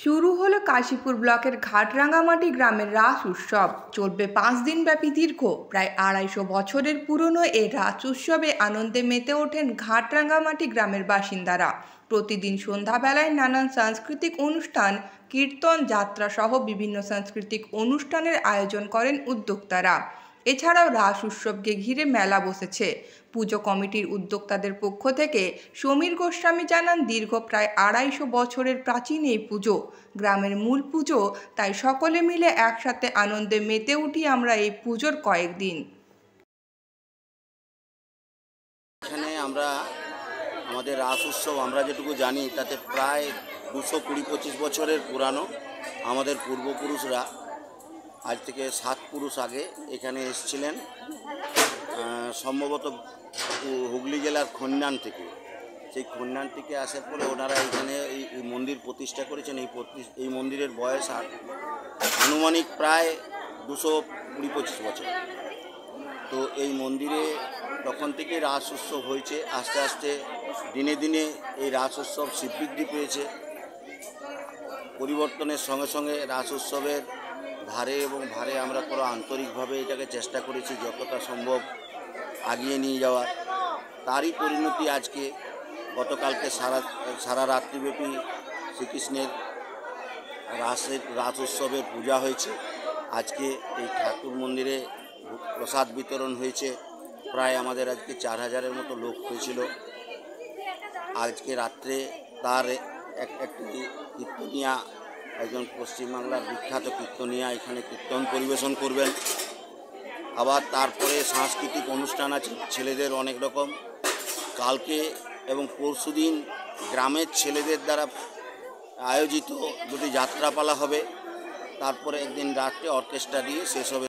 শুরু হলো কাশীপুর ব্লকের ঘাটরাঙ্গামাটি গ্রামের রাস উৎসব। চলবে 5 দিন ব্যাপী দীর্ঘ প্রায় 250 বছরের পুরনো এই রাস উৎসবে আনন্দে মেতে ওঠেন ঘাটরাঙ্গামাটি গ্রামের বাসিন্দারা। প্রতিদিন সন্ধ্যাবেলায় নানান সাংস্কৃতিক অনুষ্ঠান, কীর্তন, যাত্রা সহ বিভিন্ন সাংস্কৃতিক অনুষ্ঠানের আয়োজন করেন উদ্যোক্তারা। এছাড়াও রাস উৎসবকে ঘিরে মেলা বসেছে। পুজো কমিটির উদ্যোক্তাদের পক্ষ থেকে সমীর গোস্বামী জানান, দীর্ঘ প্রায় 250 বছরের প্রাচীন এই পুজো গ্রামের মূল পুজো, তাই সকলে মিলে একসাথে আনন্দে মেতে উঠি আমরা এই পুজোর কয়েকদিন। এখানে আমরা আমাদের রাস উৎসব আমরা যেটুকু জানি তাতে প্রায় 220-25 বছরের পুরানো। আমাদের পূর্বপুরুষরা আজ থেকে 7 পুরুষ আগে এখানে এসেছিলেন, সম্ভবত হুগলি জেলার খন্যান থেকে। সেই খন্যান থেকে আসার পরে ওনারা এখানে এই মন্দির প্রতিষ্ঠা করেছেন। এই মন্দিরের বয়স আনুমানিক প্রায় 220-25 বছর। তো এই মন্দিরে তখন থেকে রাস উৎসব হয়েছে। আস্তে আস্তে দিনে দিনে এই রাস উৎসব শ্রীবৃদ্ধি পেয়েছে। পরিবর্তনের সঙ্গে সঙ্গে রাস উৎসবের ধারে এবং ভারে আমরা পুরো আন্তরিকভাবে এটাকে চেষ্টা করেছি যতটা সম্ভব আগিয়ে নিয়ে যাওয়ার। তারই পরিণতি আজকে গতকালকে সারা রাত্রিব্যাপী শ্রীকৃষ্ণের রাস উৎসবের পূজা হয়েছে। আজকে এই ঠাকুর মন্দিরে প্রসাদ বিতরণ হয়েছে। প্রায় আমাদের আজকে 4000-এর মতো লোক হয়েছিল। আজকে রাত্রে তার একটি কীর্তনিয়া, একজন পশ্চিমবাংলার বিখ্যাত কীর্তনিয়া এখানে কীর্তন পরিবেশন করবেন। আবার তারপরে সাংস্কৃতিক অনুষ্ঠান আছে ছেলেদের অনেক রকম। কালকে এবং পরশুদিন গ্রামের ছেলেদের দ্বারা আয়োজিত দুটি যাত্রাপালা হবে। তারপরে একদিন রাত্রে অর্কেস্ট্রা দিয়ে শেষ হবে।